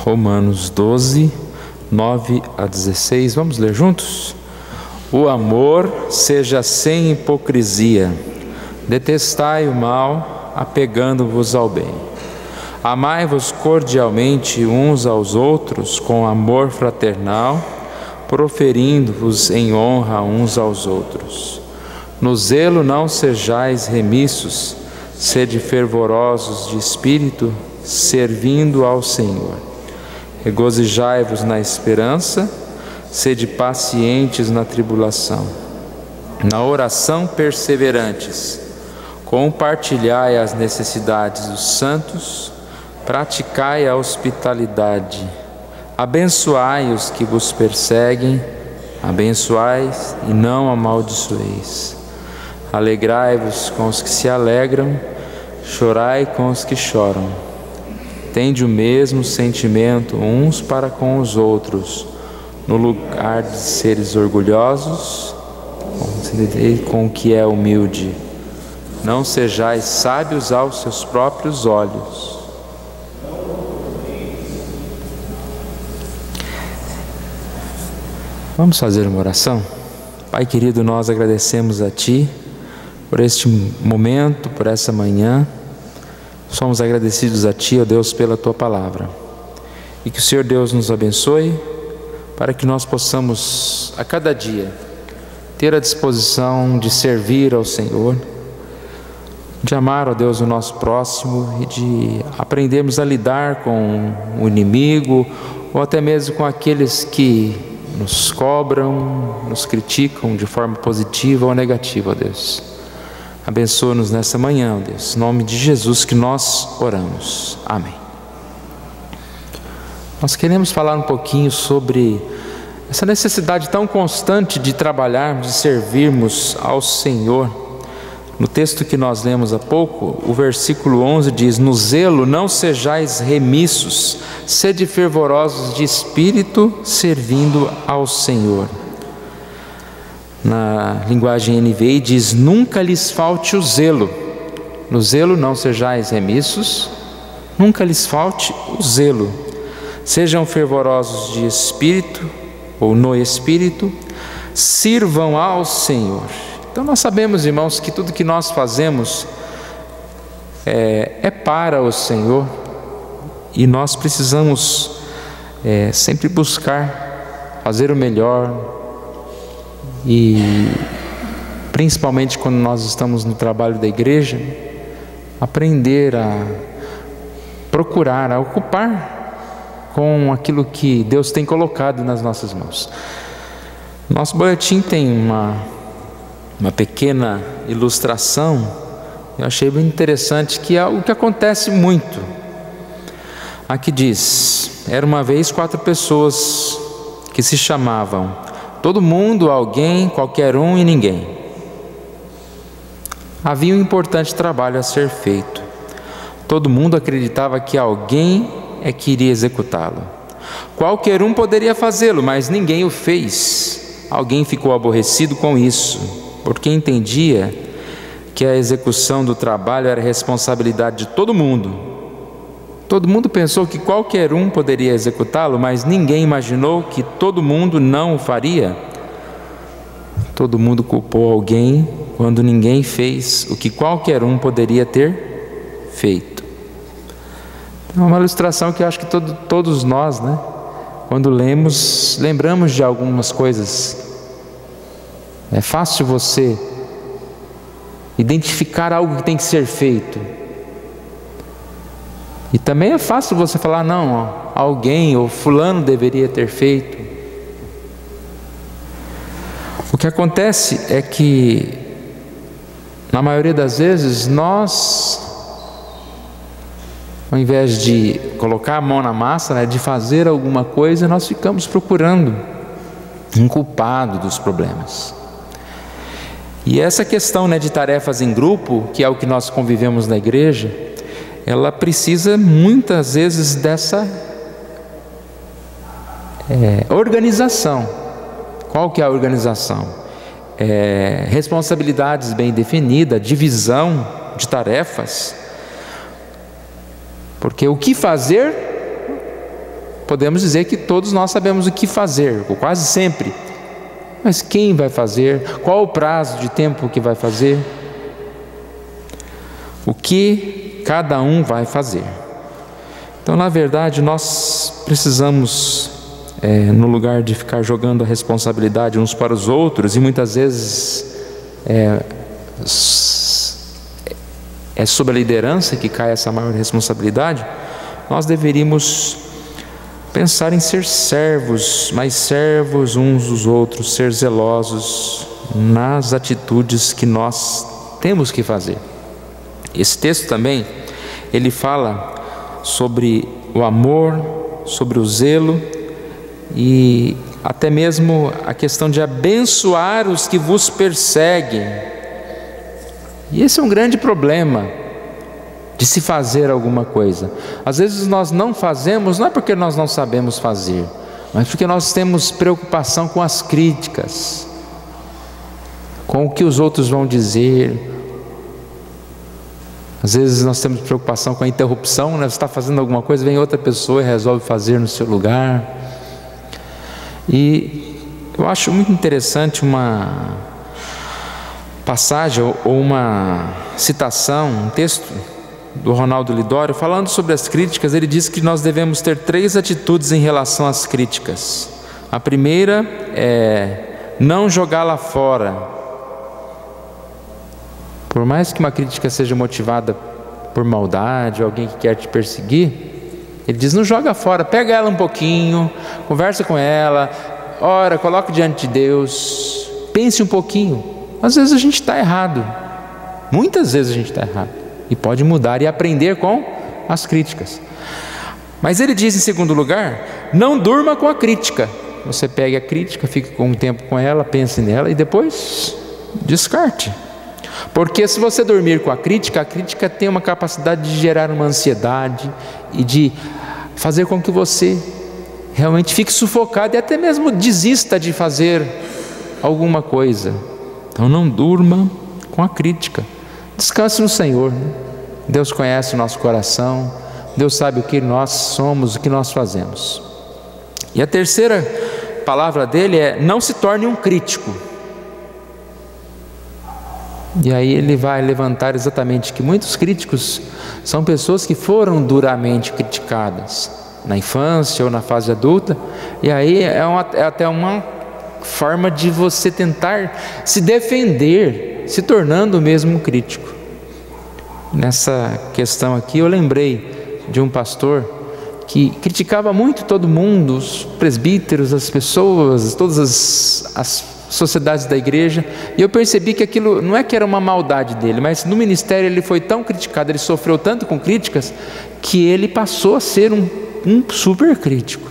Romanos 12, 9 a 16. Vamos ler juntos? O amor seja sem hipocrisia. Detestai o mal, apegando-vos ao bem. Amai-vos cordialmente uns aos outros com amor fraternal, proferindo-vos em honra uns aos outros. No zelo não sejais remissos, sede fervorosos de espírito, servindo ao Senhor. Regozijai-vos na esperança, sede pacientes na tribulação. Na oração perseverantes, compartilhai as necessidades dos santos, praticai a hospitalidade, abençoai os que vos perseguem, abençoai e não amaldiçoeis. Alegrai-vos com os que se alegram, chorai com os que choram. Tende o mesmo sentimento uns para com os outros, no lugar de seres orgulhosos, com o que é humilde. Não sejais sábios aos seus próprios olhos. Vamos fazer uma oração? Pai querido, nós agradecemos a Ti por este momento, por essa manhã. Somos agradecidos a Ti, ó Deus, pela Tua palavra. E que o Senhor Deus nos abençoe, para que nós possamos, a cada dia, ter a disposição de servir ao Senhor, de amar, ó Deus, o nosso próximo e de aprendermos a lidar com o inimigo ou até mesmo com aqueles que nos cobram, nos criticam de forma positiva ou negativa, ó Deus. Abençoa-nos nessa manhã, ó Deus, em nome de Jesus que nós oramos. Amém. Nós queremos falar um pouquinho sobre essa necessidade tão constante de trabalharmos, de servirmos ao Senhor. No texto que nós lemos há pouco, o versículo 11 diz: no zelo não sejais remissos, sede fervorosos de espírito, servindo ao Senhor. Na linguagem NVI diz: nunca lhes falte o zelo. No zelo não sejais remissos, nunca lhes falte o zelo. Sejam fervorosos de espírito, ou no espírito, sirvam ao Senhor. Então nós sabemos, irmãos, que tudo que nós fazemos é para o Senhor, e nós precisamos sempre buscar fazer o melhor, e principalmente quando nós estamos no trabalho da igreja, aprender a procurar, a ocupar com aquilo que Deus tem colocado nas nossas mãos. Nosso boletim tem uma pequena ilustração, eu achei bem interessante, que é algo que acontece muito. Aqui diz: era uma vez 4 pessoas que se chamavam todo mundo, alguém, qualquer um e ninguém. Havia um importante trabalho a ser feito. Todo mundo acreditava que alguém que iria executá-lo. Qualquer um poderia fazê-lo, mas ninguém o fez. Alguém ficou aborrecido com isso, porque entendia que a execução do trabalho era responsabilidade de todo mundo. Todo mundo pensou que qualquer um poderia executá-lo, mas ninguém imaginou que todo mundo não o faria. Todo mundo culpou alguém quando ninguém fez o que qualquer um poderia ter feito. É uma ilustração que eu acho que todos nós, quando lemos, lembramos de algumas coisas. É fácil você identificar algo que tem que ser feito. E também é fácil você falar: não, alguém ou fulano deveria ter feito. O que acontece é que, na maioria das vezes, nós, ao invés de colocar a mão na massa, de fazer alguma coisa, nós ficamos procurando um culpado dos problemas. E essa questão de tarefas em grupo, que é o que nós convivemos na igreja, ela precisa muitas vezes dessa organização. Qual que é a organização? Responsabilidades bem definidas, divisão de tarefas. Porque o que fazer podemos dizer que todos nós sabemos o que fazer, ou quase sempre. Mas quem vai fazer? Qual o prazo de tempo que vai fazer? O que cada um vai fazer? Então, na verdade, nós precisamos, no lugar de ficar jogando a responsabilidade uns para os outros, e muitas vezes é sobre a liderança que cai essa maior responsabilidade, nós deveríamos pensar em ser servos, mas servos uns dos outros, ser zelosos nas atitudes que nós temos que fazer. Esse texto também, ele fala sobre o amor, sobre o zelo e até mesmo a questão de abençoar os que vos perseguem. E esse é um grande problema de se fazer alguma coisa. Às vezes nós não fazemos, não é porque nós não sabemos fazer, mas porque nós temos preocupação com as críticas, com o que os outros vão dizer. Às vezes nós temos preocupação com a interrupção, né? Você está fazendo alguma coisa, vem outra pessoa e resolve fazer no seu lugar. E eu acho muito interessante uma passagem ou uma citação, um texto do Ronaldo Lidório, falando sobre as críticas. Ele diz que nós devemos ter 3 atitudes em relação às críticas. A primeira é não jogá-la fora. Por mais que uma crítica seja motivada por maldade, alguém que quer te perseguir, ele diz: não joga fora, pega ela um pouquinho, conversa com ela, ora, coloca diante de Deus, pense um pouquinho. Às vezes a gente está errado, muitas vezes a gente está errado, e pode mudar e aprender com as críticas. Mas ele diz, em segundo lugar, não durma com a crítica. Você pega a crítica, fica com um tempo com ela, pense nela e depois descarte. Porque se você dormir com a crítica tem uma capacidade de gerar uma ansiedade e de fazer com que você realmente fique sufocado e até mesmo desista de fazer alguma coisa. Então não durma com a crítica, descanse no Senhor, né? Deus conhece o nosso coração, Deus sabe o que nós somos, o que nós fazemos. E a terceira palavra dele é: não se torne um crítico. E aí ele vai levantar exatamente que muitos críticos são pessoas que foram duramente criticadas na infância ou na fase adulta, e aí é até uma forma de você tentar se defender, se tornando mesmo um crítico. Nessa questão aqui eu lembrei de um pastor que criticava muito todo mundo, os presbíteros, as pessoas, todas as sociedades da igreja, e eu percebi que aquilo não é que era uma maldade dele, mas no ministério ele foi tão criticado, ele sofreu tanto com críticas, que ele passou a ser um super crítico.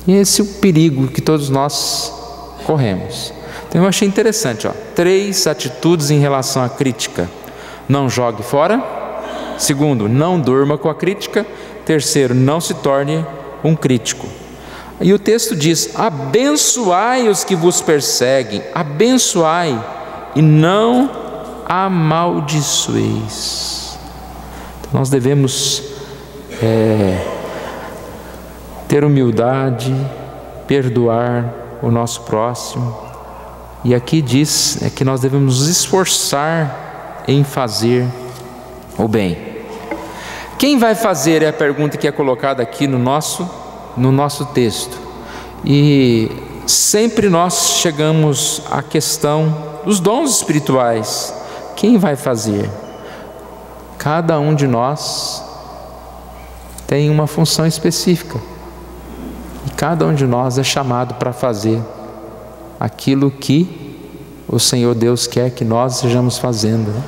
E esse é o perigo que todos nós corremos. Então eu achei interessante, 3 atitudes em relação à crítica: não jogue fora. Segundo, não durma com a crítica. Terceiro, não se torne um crítico. E o texto diz: abençoai os que vos perseguem, abençoai e não amaldiçoeis. Então, nós devemos ter humildade, perdoar o nosso próximo. E aqui diz que nós devemos nos esforçar em fazer o bem. Quem vai fazer é a pergunta que é colocada aqui no nosso texto. E sempre nós chegamos à questão dos dons espirituais. Quem vai fazer? Cada um de nós tem uma função específica, e cada um de nós é chamado para fazer aquilo que o Senhor Deus quer que nós estejamos fazendo, né?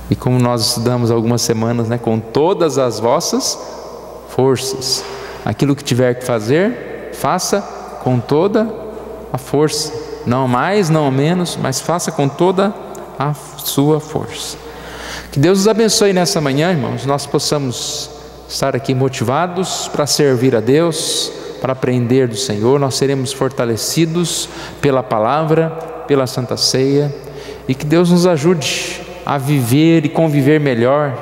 E como nós estudamos algumas semanas, né, com todas as vossas forças, aquilo que tiver que fazer, faça com toda a força, não mais, não menos, mas faça com toda a sua força. Que Deus nos abençoe nessa manhã, irmãos, nós possamos estar aqui motivados para servir a Deus, para aprender do Senhor. Nós seremos fortalecidos pela palavra, pela Santa Ceia, e que Deus nos ajude a viver e conviver melhor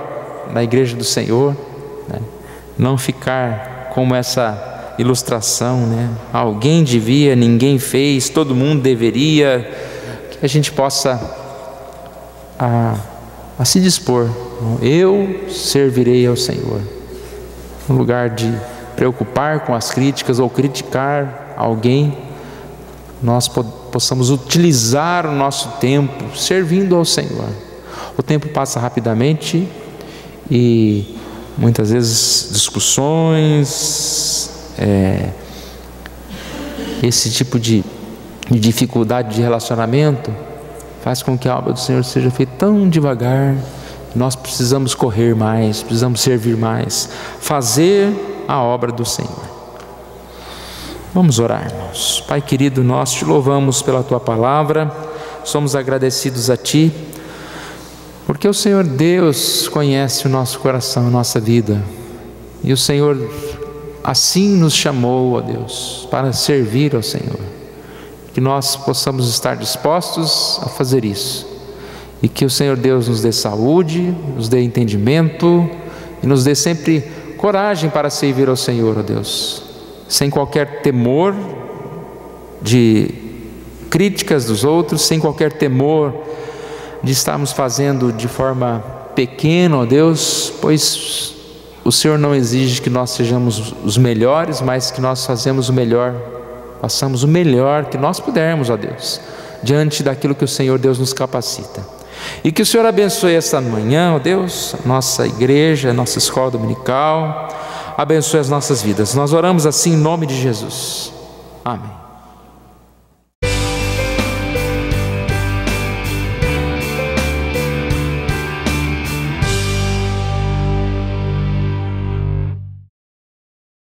na igreja do Senhor, né? não ficar como essa ilustração, né? Alguém devia, ninguém fez, todo mundo deveria. Que a gente possa a se dispor. Eu servirei ao Senhor. No lugar de preocupar com as críticas ou criticar alguém, nós possamos utilizar o nosso tempo servindo ao Senhor. O tempo passa rapidamente e muitas vezes discussões, esse tipo de dificuldade de relacionamento faz com que a obra do Senhor seja feita tão devagar. Nós precisamos correr mais, precisamos servir mais, fazer a obra do Senhor. Vamos orar, irmãos. Pai querido, nós te louvamos pela tua palavra, somos agradecidos a ti, porque o Senhor Deus conhece o nosso coração, a nossa vida, e o Senhor assim nos chamou, ó Deus, para servir ao Senhor. Que nós possamos estar dispostos a fazer isso, e que o Senhor Deus nos dê saúde, nos dê entendimento, e nos dê sempre coragem para servir ao Senhor, ó Deus, sem qualquer temor de críticas dos outros, sem qualquer temor de estarmos fazendo de forma pequena, ó Deus, pois o Senhor não exige que nós sejamos os melhores, mas que nós façamos o melhor, façamos o melhor que nós pudermos, ó Deus, diante daquilo que o Senhor Deus nos capacita. E que o Senhor abençoe esta manhã, ó Deus, a nossa igreja, a nossa escola dominical, abençoe as nossas vidas. Nós oramos assim em nome de Jesus. Amém.